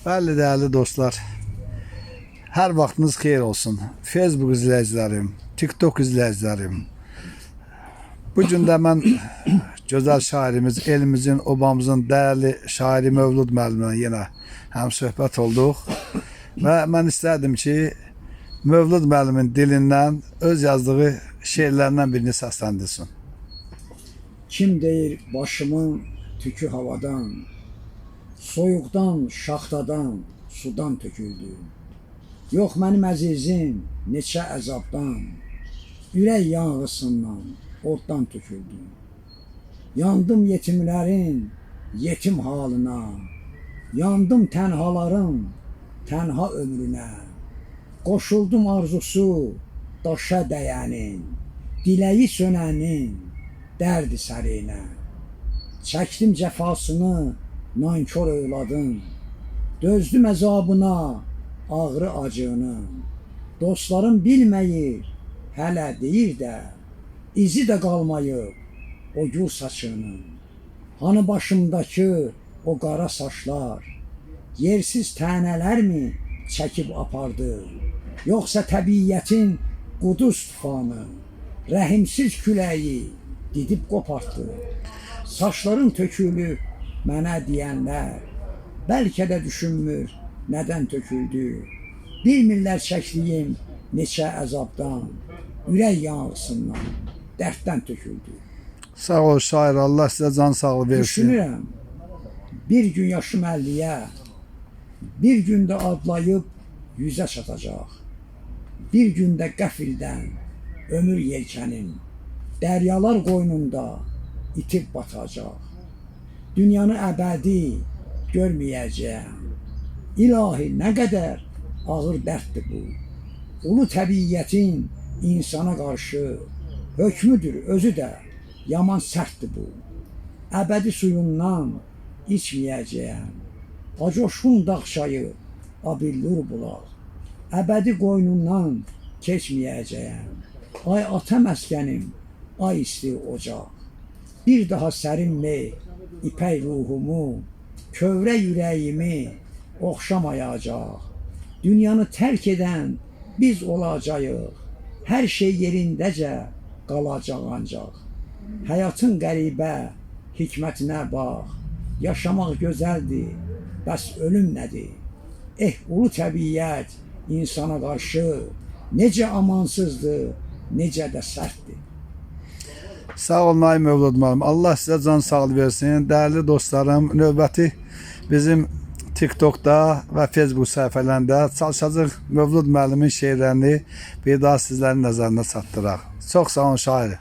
Bəli, değerli dostlar. Hər vaxtınız xeyir olsun. Facebook izləyicilərim, TikTok izləyicilərim. Bu gün də mən gözəl şairimiz, elimizin, obamızın dəyərli şairi Mövlud müəllimlə yenə həm söhbət olduq. Və mən istədim ki, Mövlud müəllimin dilindən öz yazdığı şeirlərindən birini səsləndirsin. Kim deyir başımın tükü havadan, soyuqdan, şaxtadan, sudan töküldü. Yox mənim əzizim, neçə əzabdan, ürək yanğısından, oddan töküldü. Yandım yetimlərin yetim halına, yandım tənhaların tənha ömrünə. Qoşuldum arzusu daşa dəyənin, diləyi sönənin dərdi sərinə. Çəkdim cəfasını nankor övladın, dözdüm əzabına ağrı acığını. Dostlarım bilməyir, hələ deyir də, izi də qalmayıb o gül saçının. Hanı başımdakı o qara saçlar, yersiz tənələrmi çəkib apardı? Yoxsa təbiyyətin quduz tufanı, rəhimsiz küləyi didib qopartdı? Saçların tökülüb mənə deyənlər, bəlkə də düşünmür nədən töküldü. Bilmirlər çəkdiyim neçə əzabdan, ürək yanğısından, dərddən töküldü. Sağ ol şair, Allah sizə can sağlığı versin. Düşünürəm, bir gün yaşım 50-yə, bir gündə adlayıb 100-ə çatacaq. Bir gündə qəfildən ömür yelkənim, dəryalar qoynunda itib batacaq. Dünyanı əbədi görməyəcəyəm. İlahi, nə qədər ağır dərddir bu. Ulu təbiyyətin insana qarşı hökmüdür, özü də yaman sərtdir bu. Əbədi suyundan içməyəcəyəm. Acoşqun dağçayı, abillur bulaq. Əbədi qoynundan keçməyəcəyəm. Ay ata məskənim, ay isti ocaq. Bir daha sərinmi ipək ruhumu, kövrə ürəyimi oxşamayacaq. Dünyanı tərk edən biz olacağıq. Hər şey yerindəcə qalacaq ancaq. Həyatın qəribə hikmətinə bax. Yaşamaq gözəldir, bəs ölüm nədir? Ulu təbiyyət insana qarşı necə amansızdır, necə də sərtdir. Sağ olun ay Mövlud müəllim. Allah sizə can sağlığı versin. Değerli dostlarım, növbəti bizim TikTok'da və Facebook səhifələrində çalışacaq Mövlud müəllimin şeirlərini bir daha sizlərin nəzərinə çatdıraq. Çox sağ olun şair.